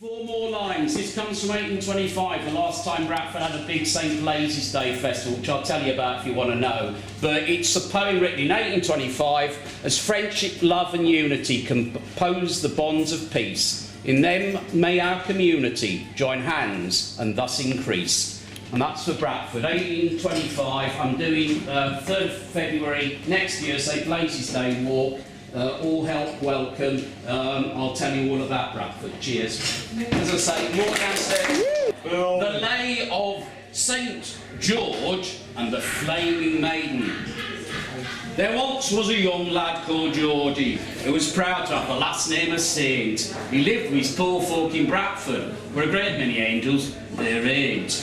Four more lines. This comes from 1825, the last time Bradford had a big St Blazes Day festival, which I'll tell you about if you want to know. But it's a poem written in 1825, as friendship, love and unity compose the bonds of peace. In them may our community join hands and thus increase. And that's for Bradford, 1825. I'm doing 3rd February next year, St Blazes Day walk. All help welcome. I'll tell you all about Bradford. Cheers. As I say, more downstairs. The Lay of St George and the Flaming Maiden. There once was a young lad called Georgie, who was proud to have the last name of Saint. He lived with his poor folk in Bradford, where a great many angels there reigned.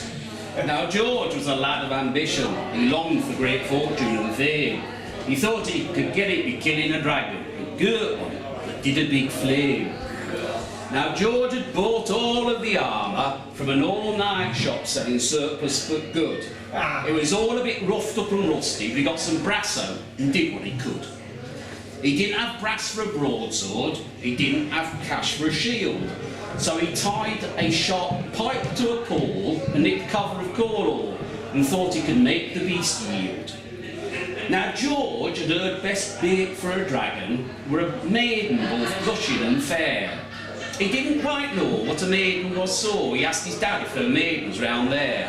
Now George was a lad of ambition. He longed for great fortune and fame. He thought he could get it by killing a dragon, a girt one that did a big flame. Now George had bought all of the armour from an all-night shop selling surplus but good. It was all a bit roughed up and rusty, but he got some brass out and did what he could. He didn't have brass for a broadsword, he didn't have cash for a shield. So he tied a sharp pipe to a pole and nicked cover of coral and thought he could make the beast yield. Now George had heard best bait for a dragon were a maiden both blushing and fair. He didn't quite know what a maiden was, so he asked his dad if there were maidens round there.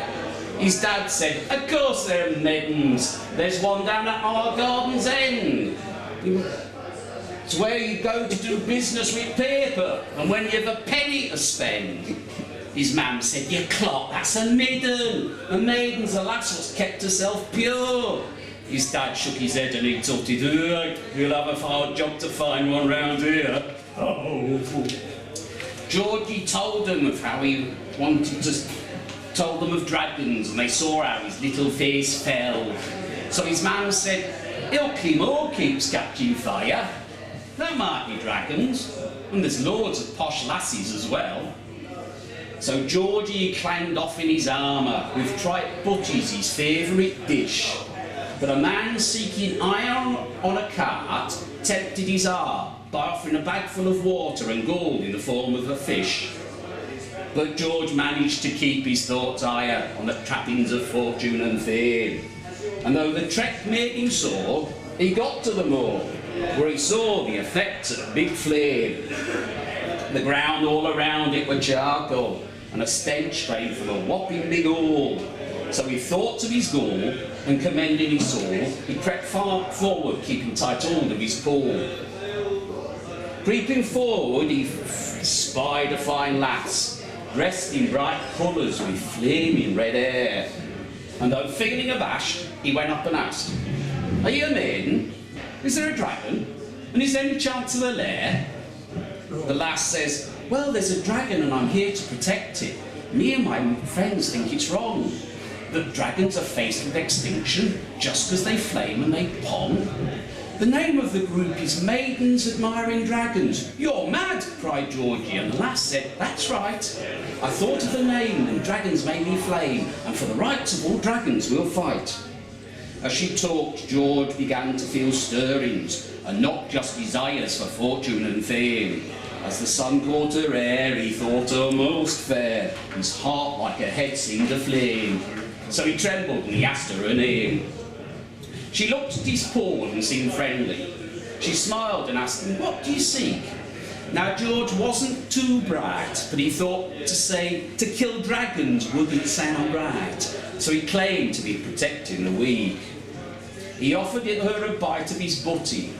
His dad said, "Of course there are maidens. There's one down at our garden's end. It's where you go to do business with paper, and when you've a penny to spend." His mam said, "You clock, that's a maiden. A maiden's a lass what's kept herself pure." His dad shook his head and he tutted, "You'll have a hard job to find one round here." Oh. Georgie told them of how he wanted to, told them of dragons, and they saw how his little face fell. So his man said, "Ilky Moor keeps catching fire. There might be dragons, and there's loads of posh lassies as well." So Georgie climbed off in his armour, with tripe butties his favourite dish. But a man seeking iron on a cart tempted his heart by offering a bag full of water and gold in the form of a fish. But George managed to keep his thoughts higher on the trappings of fortune and fame. And though the trek made him sore, he got to the moor, where he saw the effects of a big flame. The ground all around it were charcoal, and a stench came from a whopping big hole. So he thought of his goal, and commending his soul, he crept far forward, keeping tight hold of his pole. Creeping forward, he spied a fine lass, dressed in bright colours with flaming red hair. And though feeling abashed, he went up and asked, "Are you a maiden? Is there a dragon? And is there any chance of a lair?" The lass says, "Well, there's a dragon and I'm here to protect it. Me and my friends think it's wrong. The dragons are faced with extinction just because they flame and they pong. The name of the group is Maidens Admiring Dragons." "You're mad!" cried Georgie, and the lass said, "That's right. I thought of the name and dragons made me flame, and for the rights of all dragons we'll fight." As she talked, George began to feel stirrings, and not just desires for fortune and fame. As the sun caught her hair, he thought her most fair. His heart like a head seemed aflame. So he trembled and he asked her name. She looked at his paw and seemed friendly. She smiled and asked him, "What do you seek?" Now George wasn't too bright, but he thought to say, to kill dragons wouldn't sound right. So he claimed to be protecting the weak. He offered her a bite of his butty.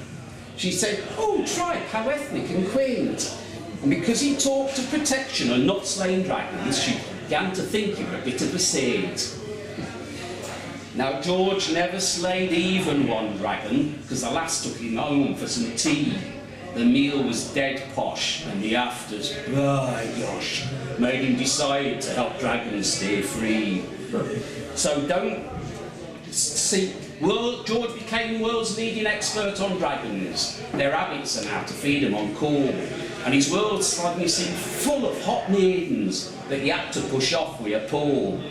She said, "Oh, tripe, how ethnic and quaint." And because he talked of protection and not slaying dragons, she began to think him a bit of a saint. Now George never slayed even one dragon, because the lass took him home for some tea. The meal was dead posh, and the afters, by gosh, made him decide to help dragons stay free. So don't see, George became world's leading expert on dragons, their habits and how to feed them on corn. And his world suddenly seemed full of hot maidens that he had to push off with a pole.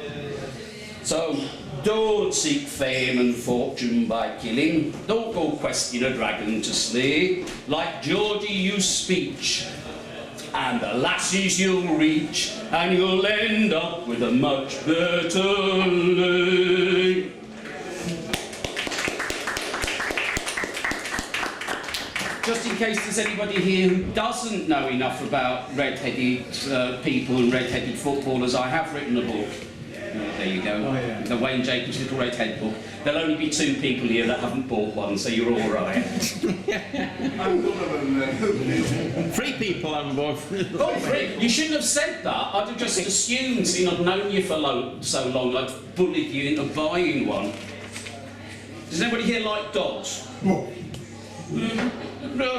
So don't seek fame and fortune by killing. Don't go question a dragon to slay. Like Georgie, use speech and the lassies you'll reach, and you'll end up with a much better lay. Just in case there's anybody here who doesn't know enough about red-headed people and red-headed footballers, I have written a book. There you go. Oh, yeah. The Wayne Jacobs Little Red Head book. There'll only be 2 people here that haven't bought one, so you're all right. I'm one of them then. 3 people haven't bought. Oh, 3? You shouldn't have said that. I'd have just assumed, seeing I've known you for so long, I'd bullied you into buying one. Does anybody here like dogs? No,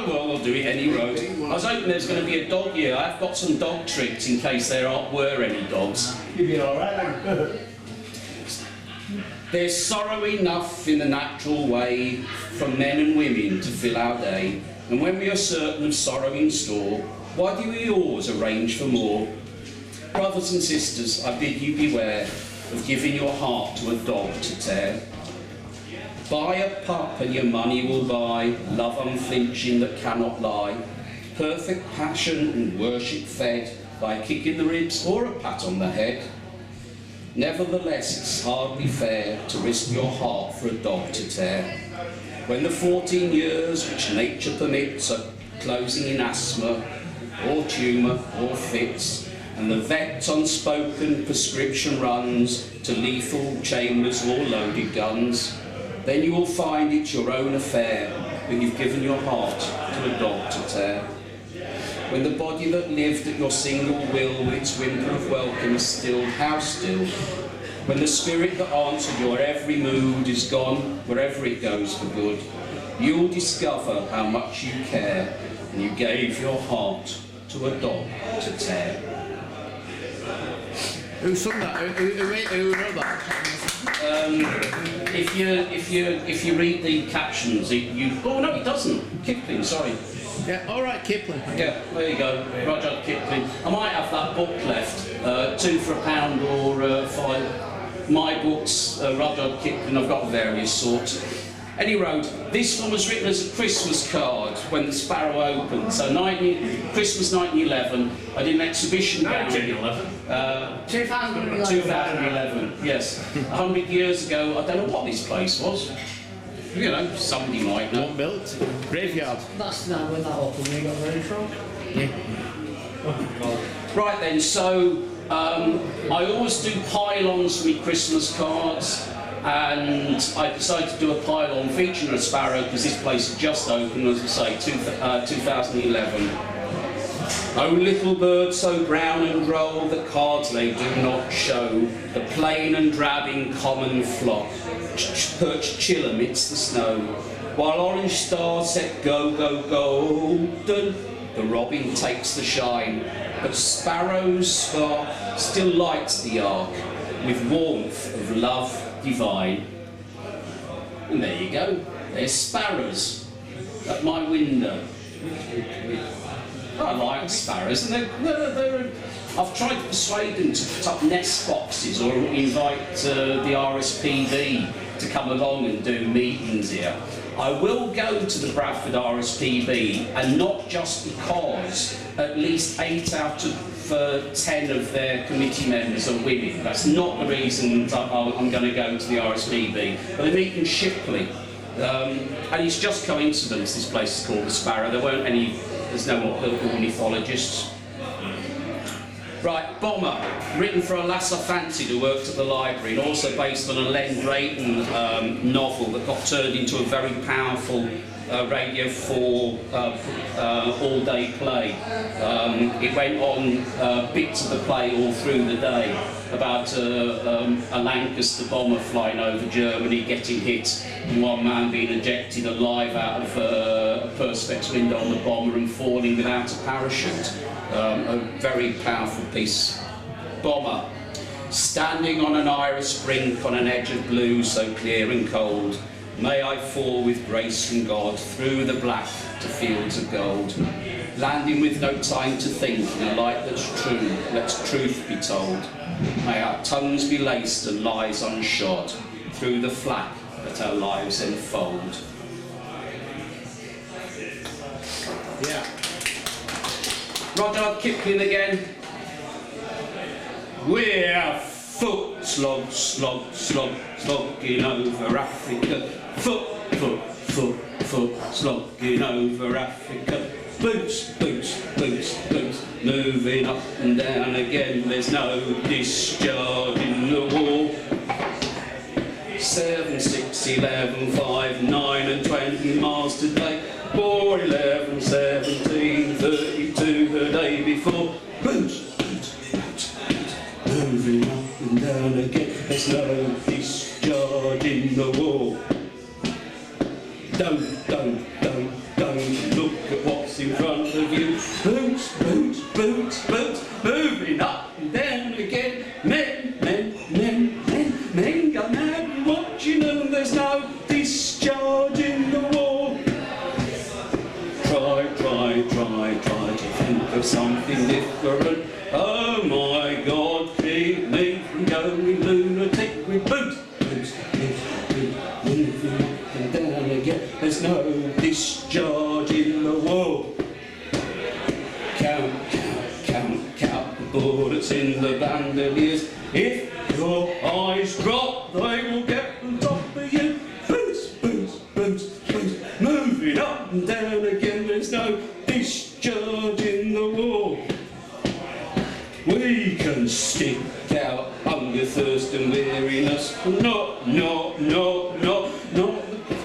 well, I'll do it any road. I was hoping there's going to be a dog here. I've got some dog tricks in case there were any dogs. You'll be alright. There's sorrow enough in the natural way from men and women to fill our day. And when we are certain of sorrow in store, why do we always arrange for more? Brothers and sisters, I bid you beware of giving your heart to a dog to tear. Buy a pup and your money will buy love unflinching that cannot lie, perfect passion and worship fed by a kick in the ribs or a pat on the head. Nevertheless, it's hardly fair to risk your heart for a dog to tear. When the 14 years which nature permits are closing in asthma or tumour or fits, and the vet's unspoken prescription runs to lethal chambers or loaded guns, then you will find it's your own affair, but you've given your heart to a dog to tear. When the body that lived at your single will with its whimper of welcome is stilled, how still? When the spirit that answered your every mood is gone, wherever it goes for good, you'll discover how much you care, and you gave your heart to a dog to tear. Who sung that? Who wrote that? If you read the captions, oh no, it doesn't. Kipling, sorry. Yeah, all right, Kipling. Yeah, there you go, Rudyard Kipling. I might have that book left, 2 for £1 or 5. My books, Rudyard Kipling. I've got various sorts. Any road, this one was written as a Christmas card when the Sparrow opened. So Christmas 1911, I did an exhibition down 2011, yes. 100 years ago, I don't know what this place was. You know, somebody might know. One built, graveyard. That's now when that opened, we got very from. Yeah. Right then, so I always do pylons for my Christmas cards. And I decided to do a pylon featuring a sparrow because this place had just opened, as I say, 2011. Oh, little bird so brown and droll that cards they do not show, the plain and drabbing common flock, perched chill amidst the snow, while orange stars set go, go, golden, the robin takes the shine, but sparrow's spark still lights the ark with warmth of love divine. And there you go, there's sparrows at my window. I like sparrows, and I've tried to persuade them to put up nest boxes or invite the RSPB to come along and do meetings here. I will go to the Bradford RSPB, and not just because at least 8 out of 10 of their committee members are women. That's not the reason I'm going to go to the RSPB. But they meet in Shipley, and it's just coincidence this place is called the Sparrow. There's no more ornithologists. Right, Bomber, written for a lass I fancied who worked at the library, and also based on a Len Drayton novel that got turned into a very powerful Radio 4 all-day play. It went on bits of the play all through the day about a Lancaster bomber flying over Germany, getting hit, and one man being ejected alive out of a perspex window on the bomber and falling without a parachute. A very powerful piece. Bomber, standing on an iris brink on an edge of blue so clear and cold, may I fall with grace from God through the black to fields of gold, landing with no time to think in a light that's true, lets truth be told. May our tongues be laced and lies unshod through the flak that our lives enfold. Rudyard Kipling again. We're foot slog, slog, slog, slogging over Africa. Foot, slogging over Africa. Boots, boots, boots, boots, moving up and down again. There's no discharge in the war. 7, 6, 11, 5, 9 and 20 miles today. 4, 11, 17, 32 the day before. Boots, boots, boots, boots, moving up and down again. There's no discharge in the war. Don't look at what's in front of you. Boots, boots, boots, boots, moving up and down again. Men, men, men, men, men go mad watching them. There's no discharge in the war. Try to think of something different. Oh my God, keep me from going lunatic with boots, boots, boots, boots, moving up and down again. There's no discharge in the war. Count, count, count, count the bullets in the bandoliers. If your eyes drop, they will get on top of you. Boots, boots, boots, boots, moving up and down again. There's no discharge in the war. We can stick out hunger, thirst and weariness. Not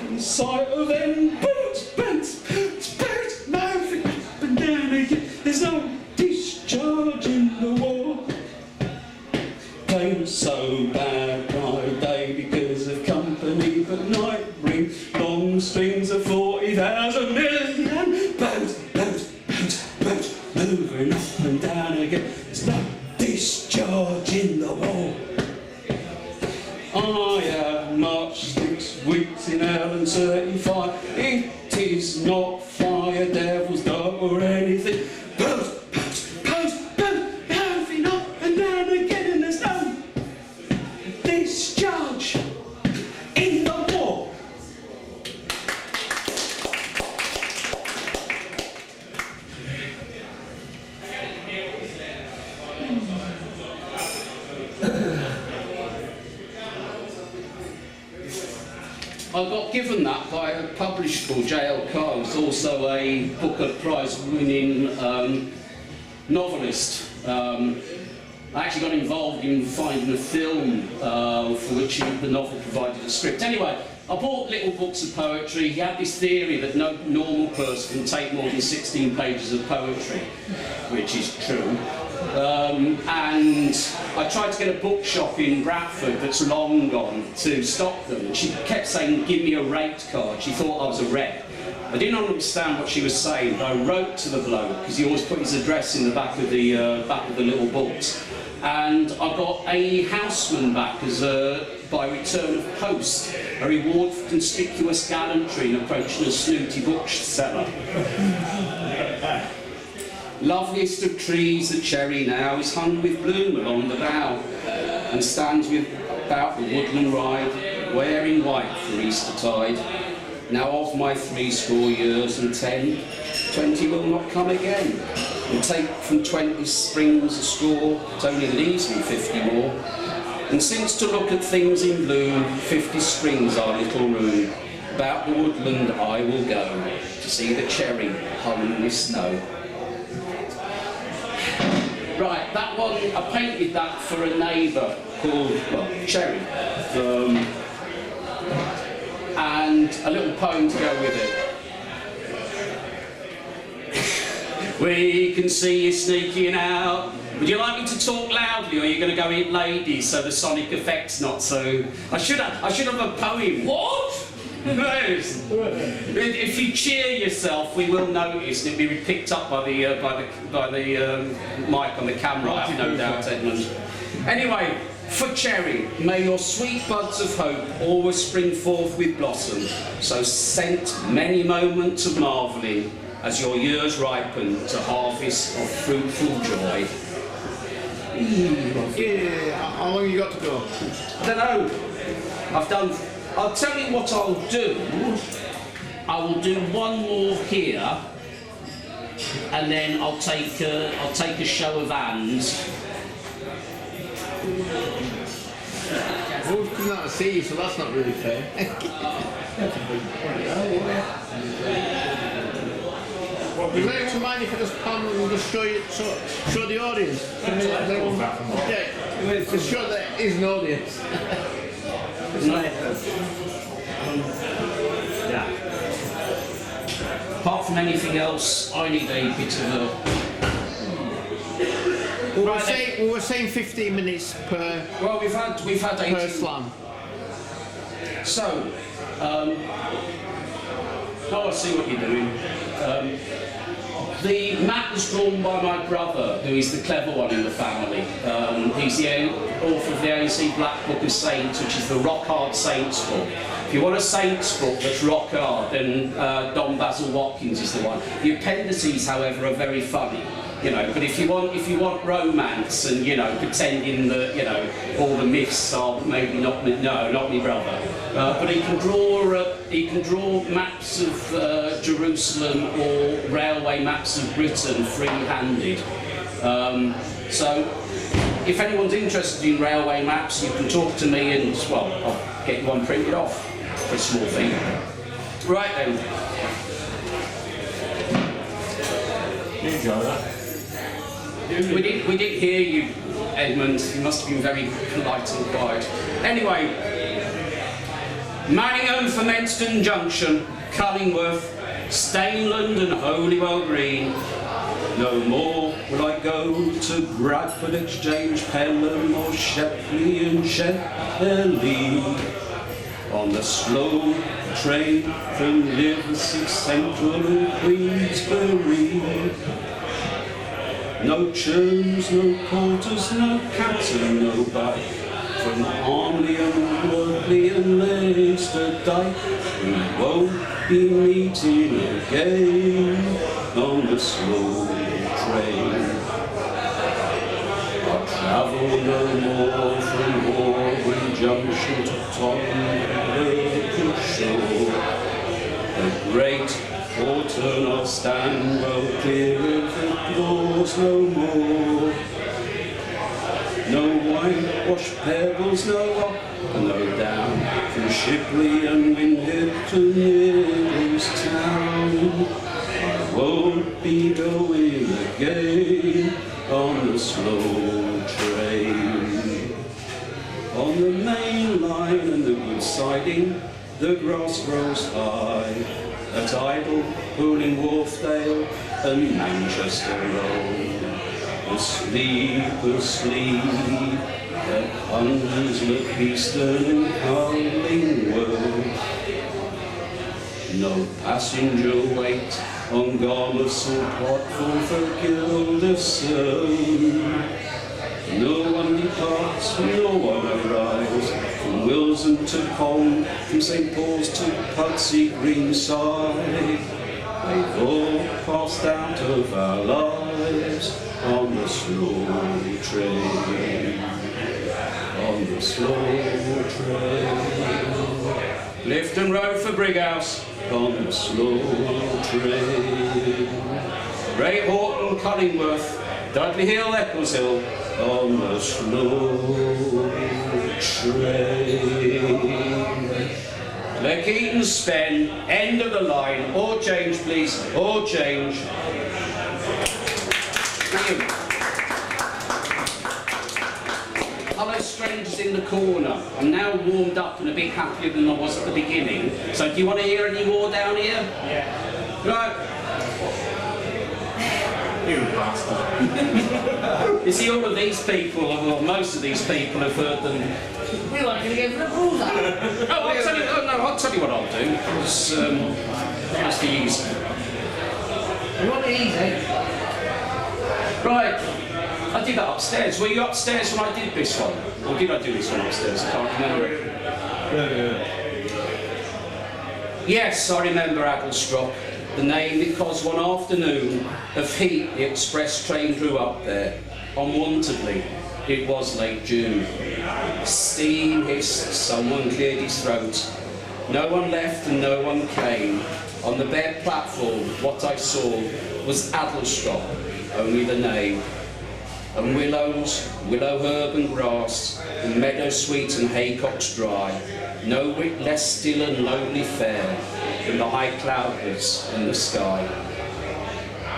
the sight of them. Boots, boots, boots, boots, moving up and down again. There's no discharge in the war. Ain't so bad by day because of company, but night brings long strings of 40,000 million. Boots, boots, boots, boots, moving up and down again. There's no discharge in the war. I have marched 6 weeks in hell and 35. It is not fire, devil's dog or anything. Boots, boots, boots, boots, moving up and down again, and there's no discharge in the war. I got given that by a publisher called J.L. Carr, who's also a Booker Prize-winning novelist. I actually got involved in finding a film for which the novel provided a script. Anyway, I bought little books of poetry. He had this theory that no normal person can take more than 16 pages of poetry, which is true. And I tried to get a bookshop in Bradford that's long gone to stock them. And she kept saying, give me a rate card. She thought I was a rep. I didn't understand what she was saying, but I wrote to the bloke, because he always put his address in the back of the little books. And I got a houseman back as by return of post, a reward for conspicuous gallantry in approaching a snooty bookseller. Loveliest of trees, the cherry now, is hung with bloom along the bough, and stands about the woodland ride, wearing white for Eastertide. Now of my 80 years and 10, 20 will not come again, and take from 20 springs a score, it only leaves me 50 more. And since to look at things in bloom, 50 springs are little room, about the woodland I will go, to see the cherry hung with snow. Right, that one, I painted that for a neighbour called, well, Cherry. And a little poem to go with it. We can see you sneaking out. Would you like me to talk loudly, or are you going to go in ladies so the sonic effect's not so... I should have a poem. What? If you cheer yourself, we will notice, and it'll be picked up by the mic on the camera, I have no doubt, Edmund. Anyway, for Cherry, may your sweet buds of hope always spring forth with blossom, so scent many moments of marvelling as your years ripen to harvest of fruitful joy. Yeah, how long you got to go? I don't know. I'll tell you what I'll do. I will do one more here, and then I'll take a show of hands. Well, we've come out to see you, so that's not really fair. Does anyone mind if I just pan and just show the audience? Yeah, just show that there is an audience. Yeah. Apart from anything else, I need a bit of a... We were saying 15 minutes per. Well, we've had 18. Per slam. So, now I see what you're doing. The map was drawn by my brother, who is the clever one in the family. He's the author of the ANC Black Book of Saints, which is the rock hard Saints book. If you want a Saints book that's rock hard, then Don Basil Watkins is the one. The appendices, however, are very funny. You know, but if you want romance and, you know, pretending that, you know, all the myths are maybe not me brother. But he can draw maps of Jerusalem or railway maps of Britain free-handed. So if anyone's interested in railway maps, you can talk to me and, well, I'll get you one printed off for a small fee. Right then. You enjoy that? We didn't hear you, Edmund. You must have been very polite and quiet. Anyway, Manningham for Menston Junction, Cullingworth, Stainland and Holywell Green. No more will I go to Bradford Exchange, Pelham or Shepley and Shepley. On the slow train from Liverpool Central and Queensbury. No churns, no porters, no cats and no bite. From Armley and Woodley and Leicester Dyke, we won't be meeting again on the slow train. I'll travel no more from Horbury Junction to Tottenham Shore. The great Porton I'll stand well clear of the doors no more. No whitewash pebbles, no up and no down, from Shipley and Windhead to Millerstown. I won't be going again on the slow train. On the main line and the good siding, the grass grows high. At Idle, Pooling, Wharfdale and Manchester Road. Asleep, at Hunslet, Easton and Carlingworth. No passenger wait on Garmouth or platform for Gilderson. No one departs, no one arrives, from Wilson to Pond, from St Paul's to Pudsey Greenside. They've all passed out of our lives on the slow train. On the slow train. Clifton Road for Brighouse on the slow train. Ray Horton, Cullingworth, Dudley Hill, Eccleshill on the slow train. Leckheaton, Spen, end of the line. Or change, please. Or change. Thank you. Hello, strangers in the corner. I'm now warmed up and a bit happier than I was at the beginning. So, do you want to hear any more down here? Yeah. Right. You bastard. You see, all of these people, well, most of these people have heard them. We're like going to go for a bruiser. I'll tell you what I'll do. It's just easy. You want it easy? Right. I did that upstairs. Were you upstairs when I did this one? Or did I do this one upstairs? I can't remember. Yes, I remember Addlestrock. The name because one afternoon of heat the express train drew up there. Unwantedly, it was late June. Steam hissed, someone cleared his throat. No one left and no one came. On the bare platform, what I saw was Addlestrop, only the name. And willows, willow herb and grass, and meadow sweet and haycocks dry, no whit less still and lonely fair than the high cloudlets in the sky.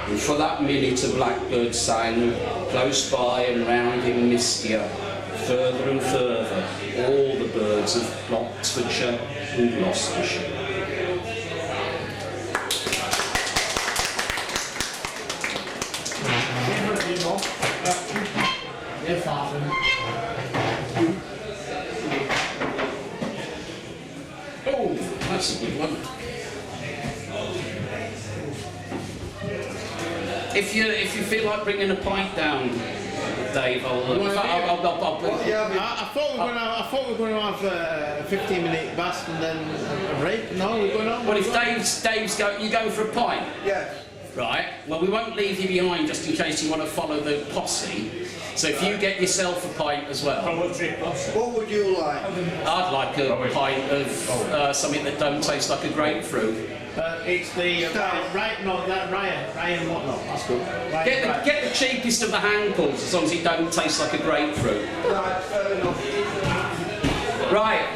And for that minute a blackbird sang, close by and round him mistier, further and further, all the birds of Oxfordshire and Gloucestershire. They're far from it. Oh, that's a good one. If you feel like bringing a pint down, Dave, I'll I thought we were going to have a 15-minute bass and then a break. No, we're going on. Well, if Dave's you going for a pint? Yeah. Right. Well, we won't leave you behind just in case you want to follow the posse. So if you get yourself a pint as well. What would you like? I'd like a pint of something that don't taste like a grapefruit. It's the Ryan whatnot. That's good. Get the cheapest of the handfuls as long as it don't taste like a grapefruit. Right, fair enough. Right.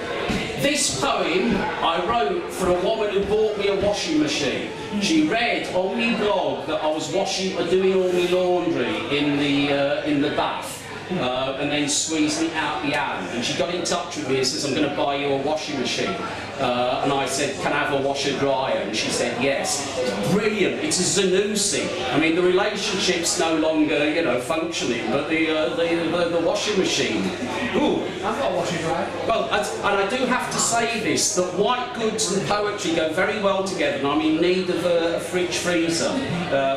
This poem I wrote for a woman who bought me a washing machine. She read on my blog that I was doing all my laundry in the bath. And then squeezing it out the hand, and she got in touch with me and says, I'm going to buy you a washing machine. And I said, can I have a washer dryer? And she said yes. It's brilliant. It's a Zanussi. I mean, the relationship's no longer, functioning, but the washing machine. Ooh. I've got a washer dryer. Well, and I do have to say this, that white goods and poetry go very well together, and I'm in need of a fridge freezer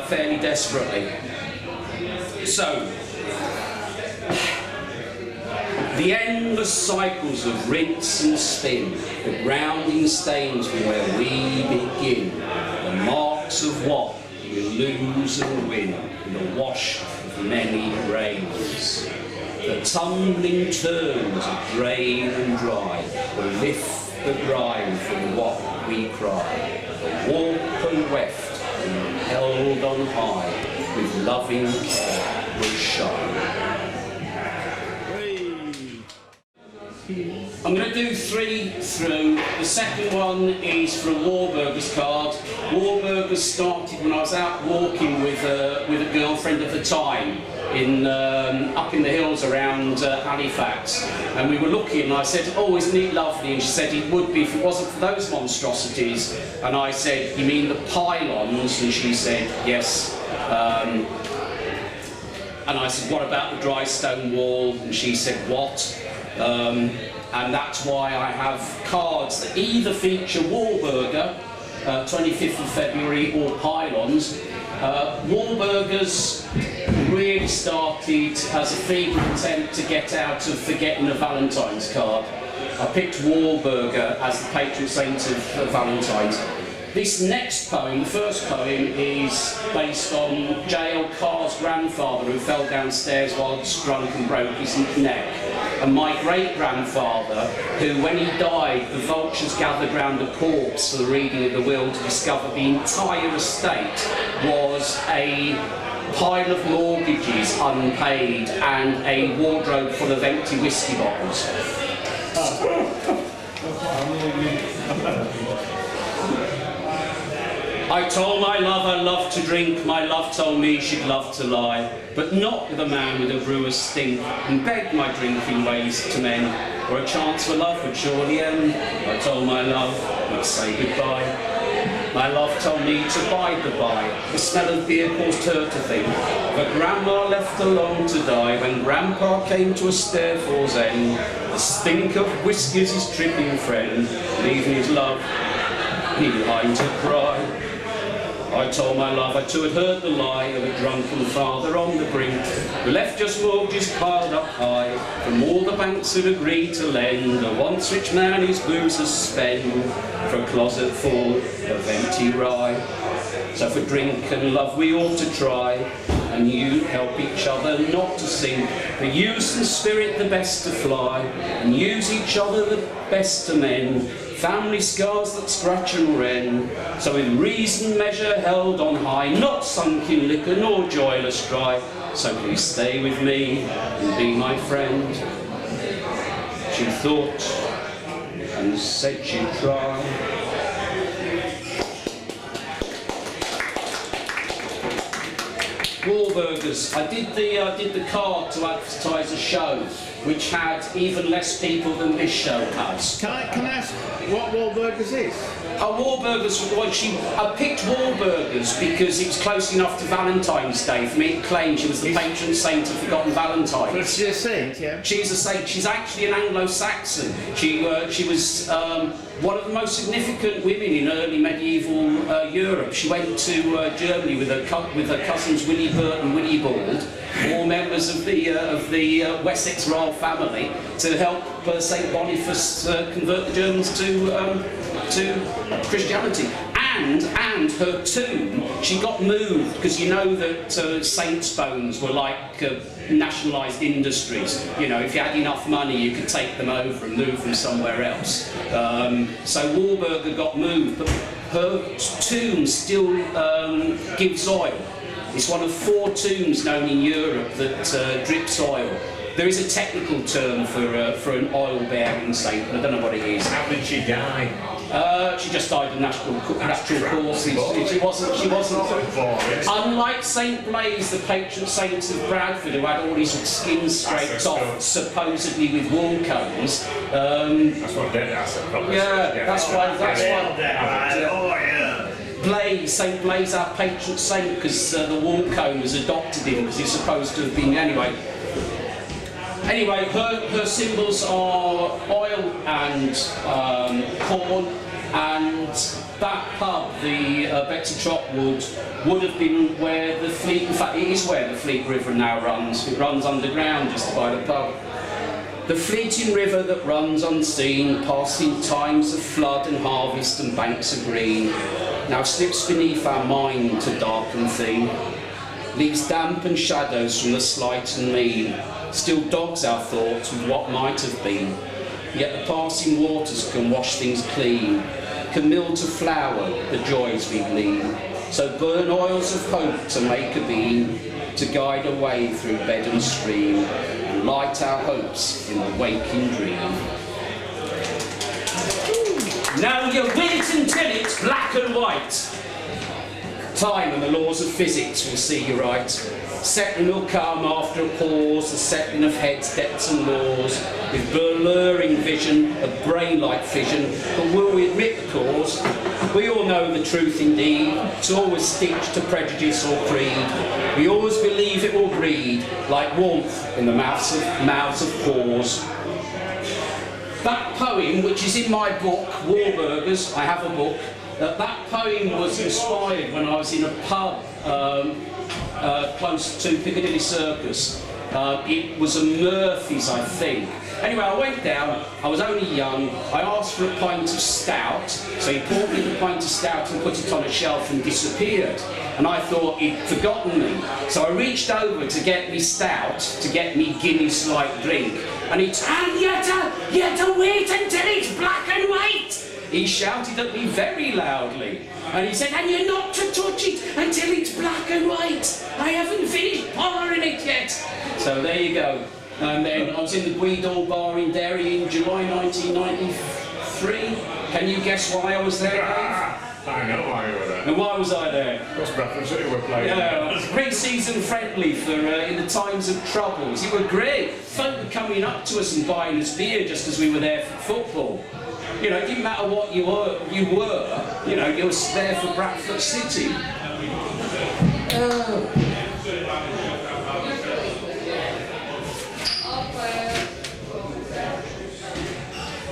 fairly desperately. So, the endless cycles of rinse and spin, the grounding stains from where we begin, the marks of what we lose and win in the wash of many rains. The tumbling turns of drain and dry will lift the grime from what we cry. The warp and weft and held on high with loving care will shine. I'm going to do 3 through. The second one is for a Warburgers card. Warburgers started when I was out walking with a girlfriend at the time up in the hills around Halifax, and we were looking, and I said, oh, isn't it lovely? And she said it would be if it wasn't for those monstrosities. And I said, you mean the pylons? And she said yes. And I said, what about the dry stone wall? And she said, what? And that's why I have cards that either feature Warburger, 25th of February, or Pylons. Warburgers really started as a feeble attempt to get out of forgetting a Valentine's card. I picked Warburger as the patron saint of Valentine's. This next poem, the first poem, is based on J.L. Carr's grandfather who fell downstairs while drunk and broke his neck. And my great-grandfather, who, when he died, the vultures gathered round the corpse for the reading of the will to discover the entire estate was a pile of mortgages unpaid and a wardrobe full of empty whiskey bottles. I told my love I loved to drink, my love told me she'd love to lie, but not with a man with a brewer's stink, and begged my drinking ways to mend, or a chance for love would surely end. I told my love we'd say goodbye. My love told me to bide the by. The smell of beer caused her to think, but Grandma left alone to die when Grandpa came to a stairfall's end. The stink of whiskey's his tripping friend, leaving his love behind to cry. I told my love I too had heard the lie of a drunken father on the brink, who left just mortgages piled up high from all the banks who'd agreed to lend a once rich man his booze has spent for a closet full of empty rye. So for drink and love we ought to try, and you help each other not to sink, but use in spirit the best to fly, and use each other the best to mend. family scars that scratch and rend. So with reason measure held on high, not sunk in liquor nor joyless dry. So please stay with me and be my friend. She thought and said she'd try. Wahlburgers. I did the card to advertise a show, which had even less people than this show has. Can I ask what Wahlburgers is? Wahlburgers. Well, I picked Wahlburgers because it was close enough to Valentine's Day for me to claim she was the patron saint of forgotten Valentines. But she's a saint, yeah. She's a saint. She's actually an Anglo-Saxon. She was one of the most significant women in early medieval Europe. She went to Germany with her cousins Willie Burt and Willie Bald, all members of the Wessex royal family, to help St Boniface convert the Germans to Christianity. And her tomb, she got moved, because you know that saints' bones were like nationalised industries. You know, if you had enough money, you could take them over and move them somewhere else. So Wahlburger got moved, but her tomb still gives oil. It's one of 4 tombs known in Europe that drips oil. There is a technical term for an oil-bearing saint, but I don't know what it is. How did she die? She just died of natural causes. She wasn't. Unlike Saint Blaise, the patron saint of Bradford, who had all his skin scraped off, supposedly with wool combs. That's what dead acid probably. Yeah, that's why. Oh yeah. Blaise, Saint Blaise, our patron saint, because the wool combers adopted him because he's supposed to have been Anyway, her symbols are oil and corn, and that pub, the Betsy Trotwood, would have been where the Fleet, in fact it is where the Fleet River now runs. It runs underground just by the pub. The fleeting river that runs unseen, passing times of flood and harvest and banks of green, now slips beneath our mind to darken theme, leaves damp and shadows from the slight and mean, still dogs our thoughts with what might have been. Yet the passing waters can wash things clean, can mill to flower the joys we glean. So burn oils of hope to make a beam, to guide a way through bed and stream, and light our hopes in the waking dream. Now you wait until it's black and white. Time and the laws of physics will see you right. Settling will come after a pause, the settling of heads, depths and laws, with blurring vision, a brain-like fission. But will we admit the cause? We all know the truth indeed. It's always stitched to prejudice or creed. We always believe it will breed, like warmth in the mouths of paws. That poem, which is in my book, Wahlburgers, I have a book, that poem was inspired when I was in a pub close to Piccadilly Circus. It was a Murphy's, I think. Anyway, I went down, I was only young, I asked for a pint of stout, so he poured me the pint of stout and put it on a shelf and disappeared. And I thought he'd forgotten me. So I reached over to get me stout, to get me Guinness-like drink, and he and you're to wait until it's black and white! He shouted at me very loudly, and he said, and you're not to touch it until it's black and white. I haven't finished pouring it yet. So there you go. And then I was in the Guido bar in Derry in July 1993. Can you guess why I was there, Dave? I know why you were there. And why was I there? Because Bradford City were playing. Yeah, it was pre-season friendly for in the times of troubles. It were great. Folk were coming up to us and buying us beer just as we were there for football. You know, it didn't matter what you were, you were there for Bradford City.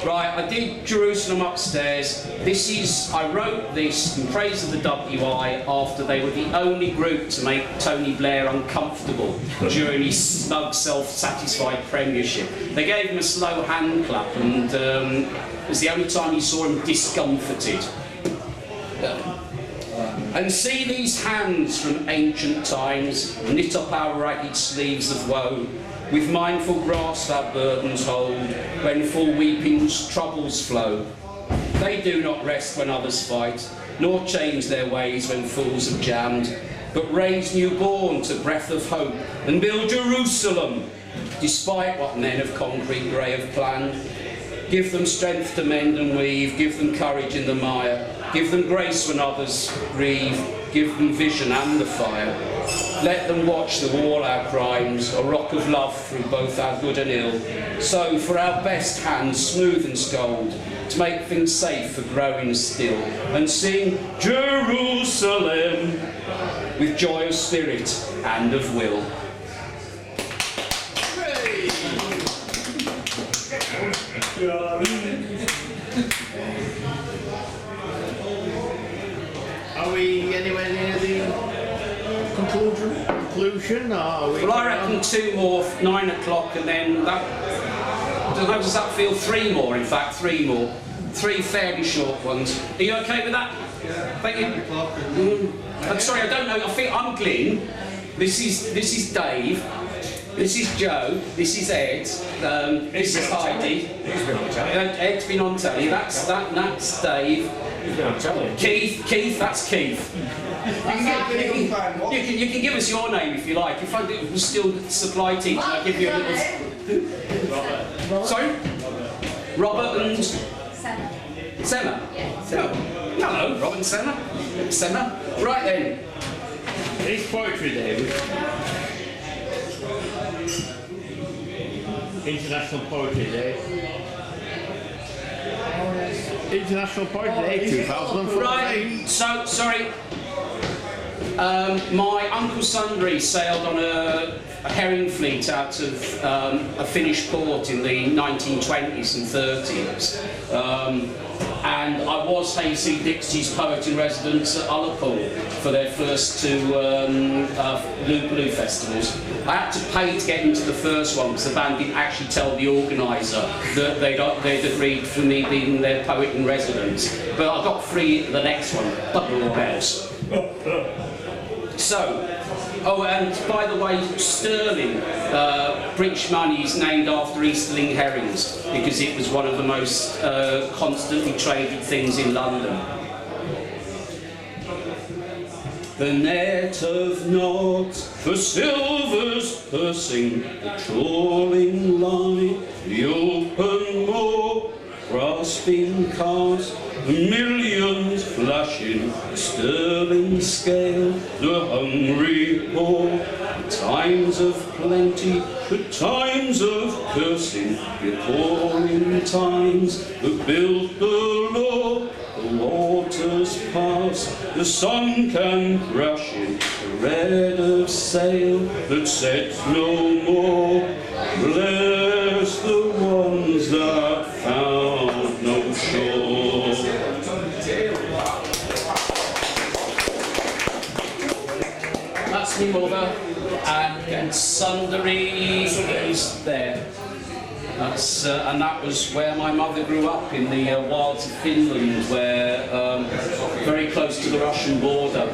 Right, I did Jerusalem Upstairs. I wrote this in praise of the WI after they were the only group to make Tony Blair uncomfortable during his smug, self-satisfied premiership. They gave him a slow hand clap, and it was the only time you saw him discomforted. And see these hands from ancient times knit up our ragged sleeves of woe, with mindful grasp our burdens hold, when full weeping's troubles flow. They do not rest when others fight, nor change their ways when fools have jammed, but raise newborn to breath of hope and build Jerusalem, despite what men of concrete grey have planned. Give them strength to mend and weave, give them courage in the mire, give them grace when others grieve, give them vision and the fire. Let them watch the wall our crimes, a rock of love through both our good and ill. So for our best hands smooth and scold, to make things safe for growing still, and sing Jerusalem with joy of spirit and of will. Are we anywhere near the conclusion? Or are we? Well, I reckon 2 more, 9 o'clock, and then that. How does that feel? 3 more, in fact, 3 more. 3 fairly short ones. Are you okay with that? Yeah. Thank you. I'm sorry, I don't know. I think I'm Glyn. This is Dave. This is Joe. This is Ed. This is Heidi. He's been on telly. Ed's been on telly. That's Dave. He's been on telly. Keith, that's Keith. You can give us your name if you like. If I was still supply teacher, I'll give you a little. Robert. Sorry? Robert and Senna. Yeah. No, Robert and Senna. Right then. It's Poetry Day. International Poetry Day. International Poetry Day 2004. Right, so, sorry. My Uncle Sundry sailed on a herring fleet out of a Finnish port in the 1920s and 30s. And I was Hayseed Dixie's poet in residence at Ullapool for their first 2 Blue festivals. I had to pay to get into the first one because the band didn't actually tell the organiser that they'd agreed for me being their poet in residence. But I got free at the next one, bugger all else. So, oh, and by the way, sterling, British money is named after Easterling herrings because it was one of the most constantly traded things in London. The net of knots, for silver's pursing, the trawling line, the open moor, grasping cast, the millions flashing, the sterling scale, the hungry poor, the times of plenty, the times of cursing, the appalling times that built the law. The waters pass, the sun can crush in, the red of sail that sets no more. Bless the ones that found no shore. That's me mother, and Sundry is there. And that was where my mother grew up, in the wilds of Finland, where very close to the Russian border.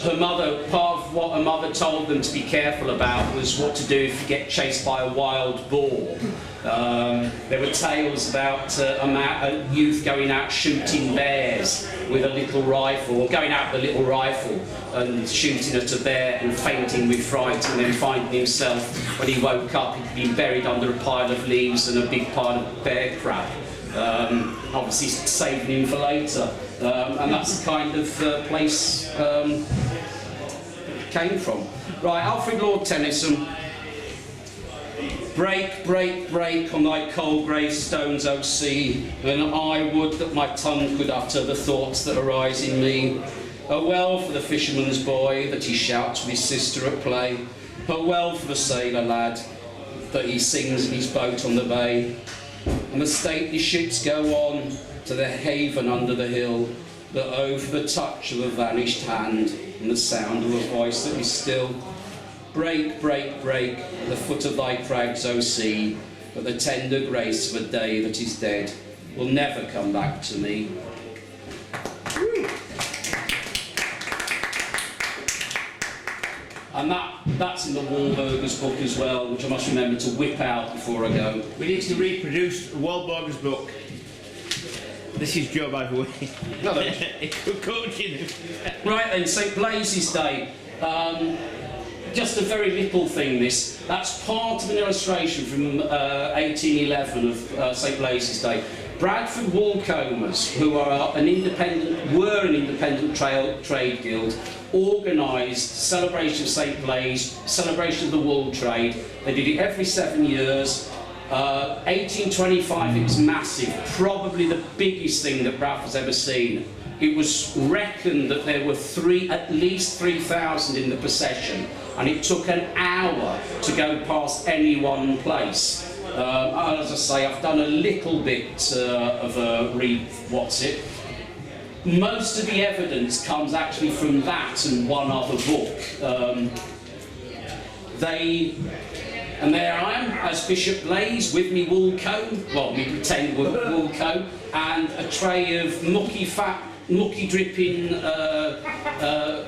Her mother, part of what her mother told them to be careful about was what to do if you get chased by a wild boar. There were tales about a youth going out shooting bears with a little rifle, or going out with a little rifle and shooting at a bear and fainting with fright, and then finding himself, when he woke up, he'd been buried under a pile of leaves and a big pile of bear crap. Obviously saving him for later. And that's the kind of place it came from. Right, Alfred Lord Tennyson. Break, break, break on thy cold grey stones, O sea, and I would that my tongue could utter the thoughts that arise in me. Oh well for the fisherman's boy that he shouts with his sister at play. Oh well for the sailor lad that he sings in his boat on the bay. And the stately ships go on to their haven under the hill, but oh for the touch of a vanished hand and the sound of a voice that is still. Break, break, break the foot of thy crags, O sea, but the tender grace of a day that is dead will never come back to me. And that's in the Wahlburgers book as well, which I must remember to whip out before I go. We need to reproduce Wahlburgers book. This is Joe, by the way. No, no. Coaching him. Right then, St Blazes Day. Just a very little thing, this. That's part of an illustration from 1811 of St Blazes Day. Bradford Woolcombers, who were an independent trade guild, organised celebration of St Blaise, celebration of the wool trade. They did it every 7 years. 1825, it was massive, probably the biggest thing that Bradford's ever seen. It was reckoned that there were at least 3,000 in the procession, and it took an hour to go past any one place. As I say, I've done a little bit of a Most of the evidence comes actually from that and one other book. And there I am, as Bishop Blaze, with me wool comb, well, me pretend wool comb, and a tray of mucky dripping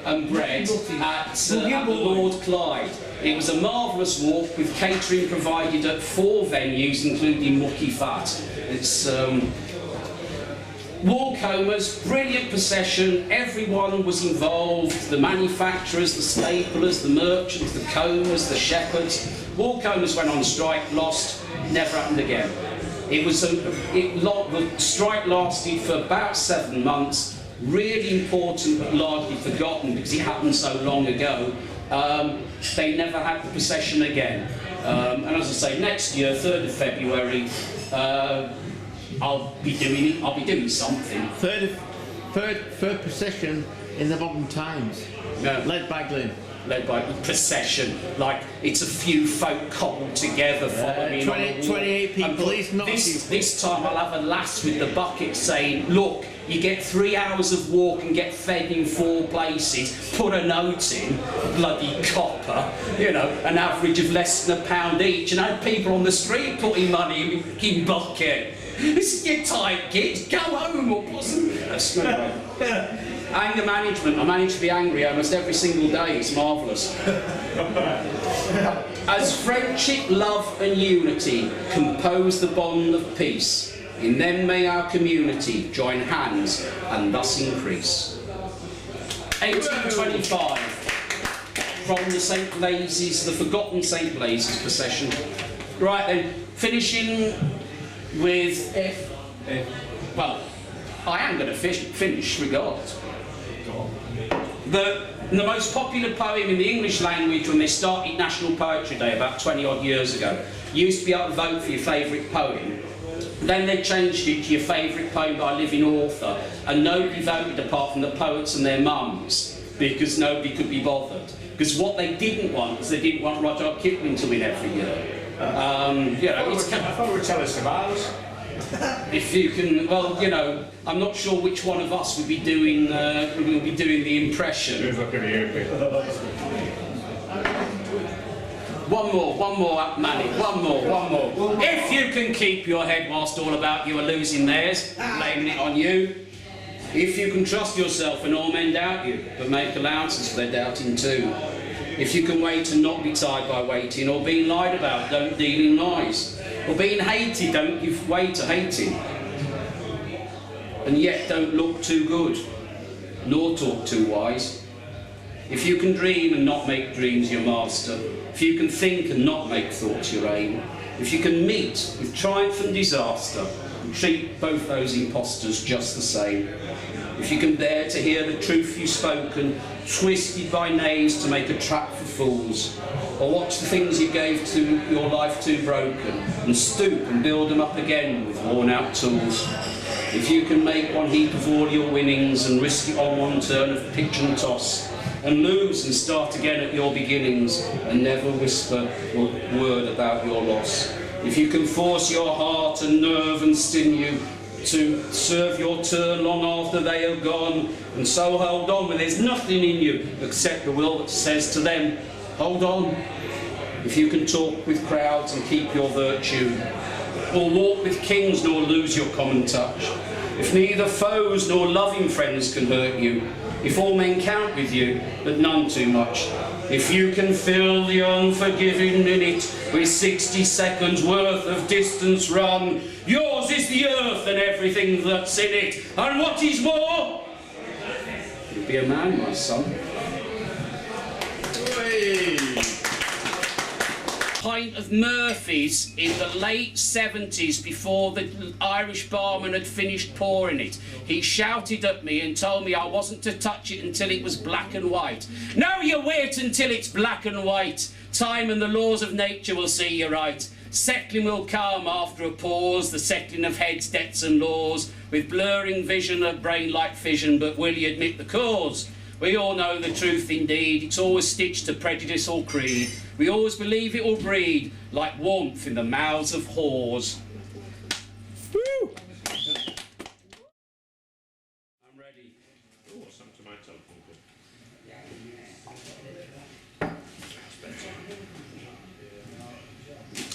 and bread at the Lord Clyde. It was a marvellous walk with catering provided at 4 venues, including Mucky Fat. It's Woolcombers, brilliant procession, everyone was involved, the manufacturers, the staplers, the merchants, the combers, the shepherds. Woolcombers went on strike, lost, never happened again. The strike lasted for about 7 months, really important but largely forgotten because it happened so long ago. They never had the procession again. And as I say, next year, 3rd of February, I'll be doing something. Third procession in the modern times. Yeah. Led by Glyn. Led by the procession, like it's a few folk cobbled together following 28 people, this time I'll have a lass with the bucket saying, look, you get 3 hours of walk and get fed in 4 places, put a note in, bloody copper, you know, an average of less than £1 each, and had people on the street putting money in bucket. This is your tight kids, go home or put some... Anger management. I manage to be angry almost every single day. It's marvellous. As friendship, love and unity compose the bond of peace, in them may our community join hands and thus increase. 1825, from the St Blazes, the forgotten St Blazes procession. Right then, finishing with... Well, I am going to finish regardless. The most popular poem in the English language when they started National Poetry Day about 20 odd years ago, you used to be able to vote for your favourite poem. Then they changed it to your favourite poem by a living author, and nobody voted apart from the poets and their mums, because nobody could be bothered. Because what they didn't want was they didn't want Rudyard Kipling to win every year. You know, I thought we were telling some ours. If you can, well, you know, I'm not sure which one of us would be doing the impression. One more, Manny. One more. If you can keep your head whilst all about you are losing theirs, blaming it on you. If you can trust yourself when all men doubt you, but make allowances for their doubting too. If you can wait and not be tied by waiting, or being lied about, don't deal in lies. Or being hated, don't give way to hating. And yet don't look too good, nor talk too wise. If you can dream and not make dreams your master, if you can think and not make thoughts your aim, if you can meet with triumph and disaster, and treat both those impostors just the same, if you can bear to hear the truth you've spoken, twisted by knaves to make a trap for fools, or watch the things you gave to your life too broken, and stoop and build them up again with worn-out tools. If you can make one heap of all your winnings and risk it on one turn of pitch and toss, and lose and start again at your beginnings, and never whisper a word about your loss. If you can force your heart and nerve and sinew to serve your turn long after they are gone, and so hold on when there's nothing in you except the will that says to them, hold on. If you can talk with crowds and keep your virtue, or walk with kings nor lose your common touch, if neither foes nor loving friends can hurt you, if all men count with you, but none too much, If you can fill the unforgiving minute with 60 seconds worth of distance run, yours is the earth and everything that's in it. And what is more, you'll be a man, my son. Hey. Pint of Murphy's in the late 70s, before the Irish barman had finished pouring it. He shouted at me and told me I wasn't to touch it until it was black and white. Now you wait until it's black and white. Time and the laws of nature will see you right. Settling will come after a pause, the settling of heads, debts and laws, with blurring vision of brain like fission, but will you admit the cause? We all know the truth indeed, it's always stitched to prejudice or creed. We always believe it will breed like warmth in the mouths of whores. Woo! I'm ready. Oh, some tomato.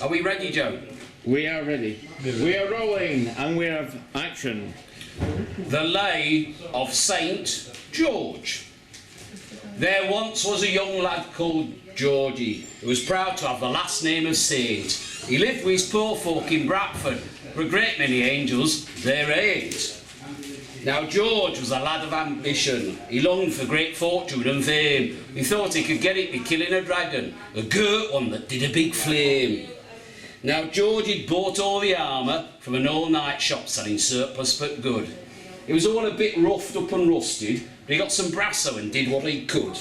Are we ready, Joe? We are ready. We are rolling and we have action. The Lay of Saint George. There once was a young lad called Georgie, who was proud to have the last name of Saint. He lived with his poor folk in Bradford, where a great many angels there ain't. Now George was a lad of ambition. He longed for great fortune and fame. He thought he could get it by killing a dragon, a girt one that did a big flame. Now George had bought all the armour from an all-night shop selling surplus but good. It was all a bit roughed up and rusted, but he got some brasso and did what he could.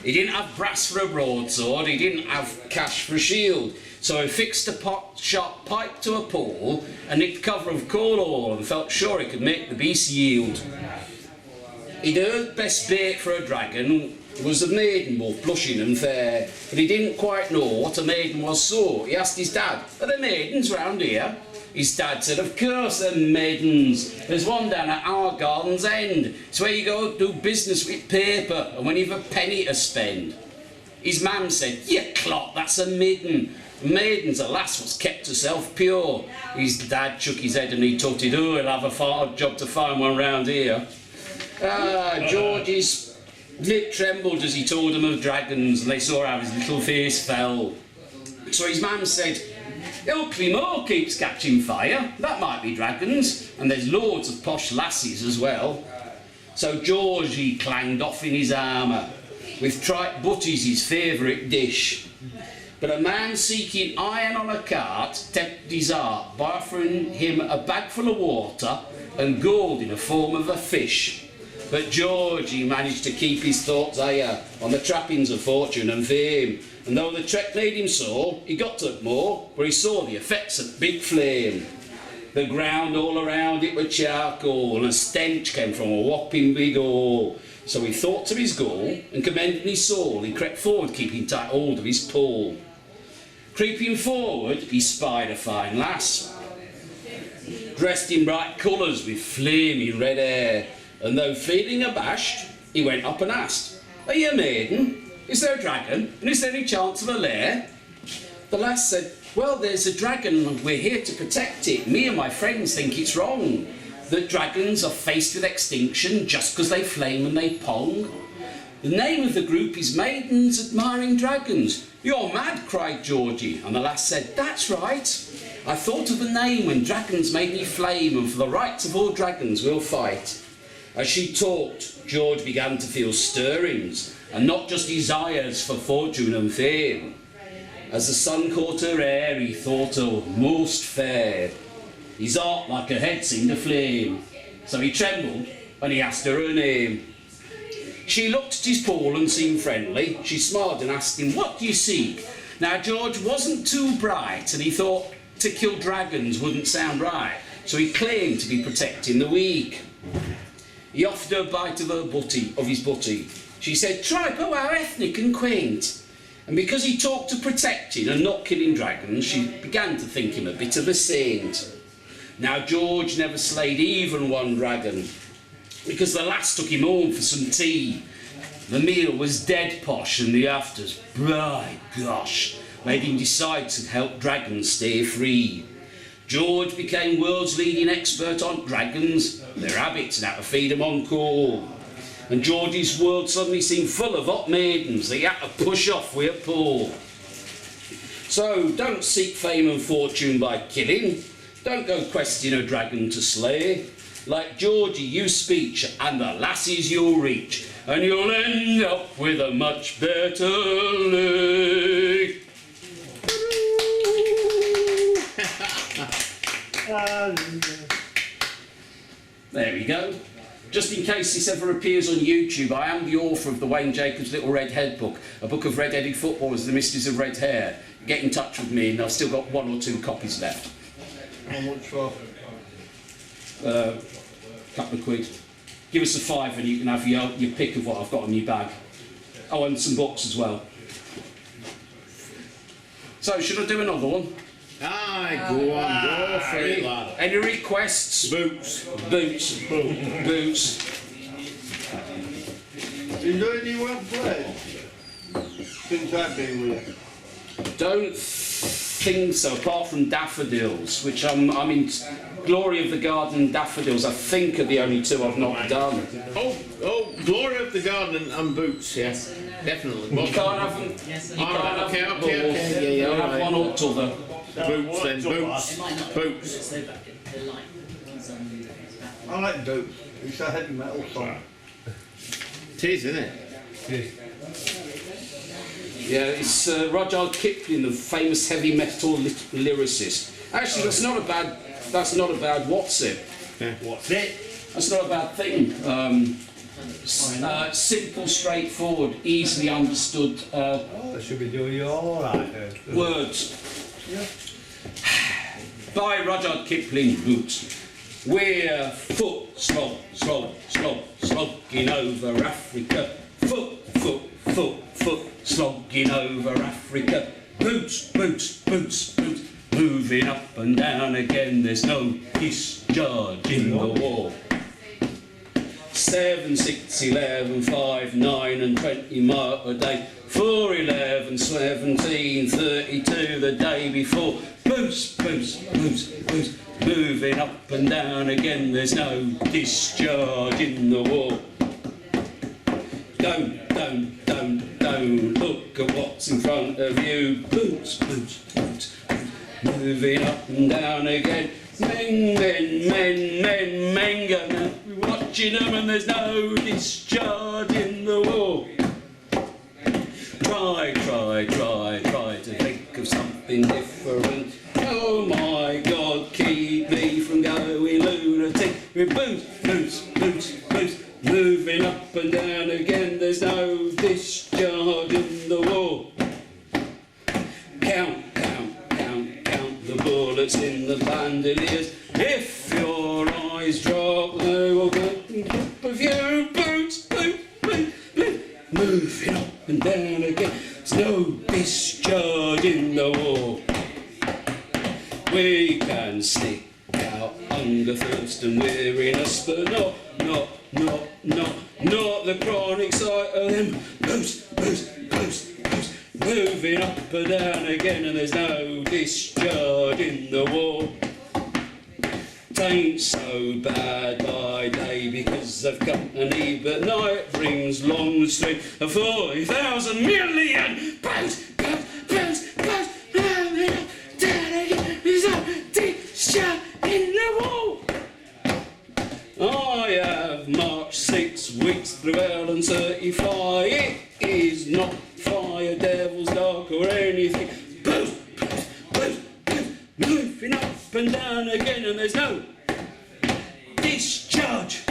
He didn't have brass for a broadsword, he didn't have cash for a shield, so he fixed a sharp pipe to a pole and nicked cover of coal oil and felt sure he could make the beast yield. He'd heard best bait for a dragon was a maiden both blushing and fair, but he didn't quite know what a maiden was, so he asked his dad, "Are there maidens round here?" His dad said, "Of course there are maidens. There's one down at our garden's end. It's where you go do business with paper and when you've a penny to spend." His mam said, "You clot, that's a maiden. A maiden's a lass what's kept herself pure." His dad shook his head and he tutted, "Oh, he'll have a hard job to find one round here." George's lip trembled as he told them of dragons, and they saw how his little face fell. So his mam said, "Ilkley Moor keeps catching fire. That might be dragons, and there's loads of posh lassies as well." So George, he clanged off in his armour, with tripe butties his favourite dish. But a man seeking iron on a cart tempted his heart by offering him a bag full of water and gold in the form of a fish. But George, he managed to keep his thoughts higher on the trappings of fortune and fame, and though the trek made him sore, he got to Moor, where he saw the effects of big flame. The ground all around it was charcoal, and a stench came from a whopping big hole. So he thought to his goal, and commending his soul, he crept forward, keeping tight hold of his pole. Creeping forward, he spied a fine lass, dressed in bright colours with flaming red hair, and though feeling abashed, he went up and asked, "Are you a maiden? Is there a dragon, and is there any chance of a lair?" The lass said, "Well, there's a dragon and we're here to protect it. Me and my friends think it's wrong that dragons are faced with extinction just because they flame and they pong. The name of the group is Maidens Admiring Dragons." "You're mad," cried Georgie, and the lass said, "That's right. I thought of the name when dragons made me flame, and for the rights of all dragons we'll fight." As she talked, George began to feel stirrings, and not just desires for fortune and fame. As the sun caught her hair, he thought her most fair. His heart like her head seemed aflame, so he trembled when he asked her name. She looked at his pole and seemed friendly. She smiled and asked him, "What do you seek?" Now George wasn't too bright, and he thought to kill dragons wouldn't sound right, so he claimed to be protecting the weak. He offered her a bite of his butty. She said, "Tripe, oh, how ethnic and quaint." And because he talked of protecting and not killing dragons, she began to think him a bit of a saint. Now George never slayed even one dragon, because the lass took him home for some tea. The meal was dead posh, and the afters, by gosh, made him decide to help dragons stay free. George became world's leading expert on dragons, their habits, and how to feed them on coal. and Georgie's world suddenly seemed full of hot maidens that he had to push off with a pole. So don't seek fame and fortune by killing, don't go questing a dragon to slay. Like Georgie, use speech and the lassies you'll reach, and you'll end up with a much better lick. There we go. Just in case this ever appears on YouTube, I am the author of the Wayne Jacobs Little Red Head book, a book of red-headed footballers, the mysteries of red hair. Get in touch with me, and I've still got 1 or 2 copies left. How much for? Couple of quid. Give us a £5 and you can have your pick of what I've got in my bag. Oh, and some books as well. So, should I do another one? Aye, go on, go for it, lad. Any requests? Boots. Boots. Boots. You doing any well played? Since I've been with you. Don't think so, apart from daffodils, which I'm in Glory of the Garden and daffodils, I think are the only 2 I've not done. Oh, Glory of the Garden and Boots, yes, definitely. You can't have them. You All right, can't have okay, them yeah, both. You all have right. one or t'other. Boots then, Boots. It might not. Boots. So back the light ones on. I like Boots. It's a heavy metal song. It is, isn't it? Yeah, it's Rudyard Kipling, the famous heavy metal lyricist. Actually, that's not a bad what's it? Yeah. What's it? That's not a bad thing. Simple, straightforward, easily understood They should be doing you all right. words. By Rudyard Kipling, Boots. We're slogging over Africa. Foot, slogging over Africa. Boots, moving up and down again. There's no discharge in the war. 7, 6, 11, 5, 9 and 20 mile a day. 4, 11, 17, 32 the day before. Boots, moving up and down again. There's no discharge in the war. Don't look at what's in front of you. Boots, moving up and down again. Men, gonna be watching them, and there's no discharge in the war. Try to think of something different. Oh my God, keep me from going lunatic. With boots, moving up and down again. There's no discharge in the war. Count the bullets in the bandoliers. If your eyes drop, they will get on top of you. Boots, moving up and down again. There's no discharge in the war. We can stick out hunger, thirst and weariness, but not the chronic sight of them. Boots, moving up and down again, and there's no discharge in the war. Tain't so bad by day because of company, but night brings long string of 40,000 million pounds, moving up, down again, there's no discharge in the war. I have marched 6 weeks through hell and certify it is not fire, devil's dark or anything. Boots, moving up and down again, and there's no discharge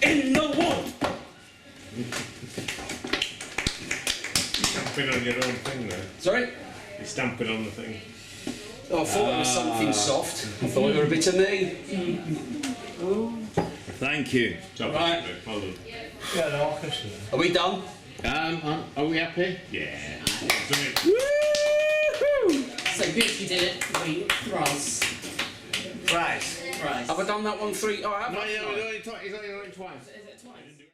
in the war. You're stamping on your own thing there. Sorry? You're stamping on the thing. Oh, I thought it was something soft. I thought you were a bit of me. Thank you. Right. Well done. Yeah, the orchestra. Are we done? Are we happy? Yeah. Done it. Woohoo! So Boots, you did it thrice. Right. Thrice. Have I done that one 3? Oh, I have. No, yeah, he's only twice. Is it twice?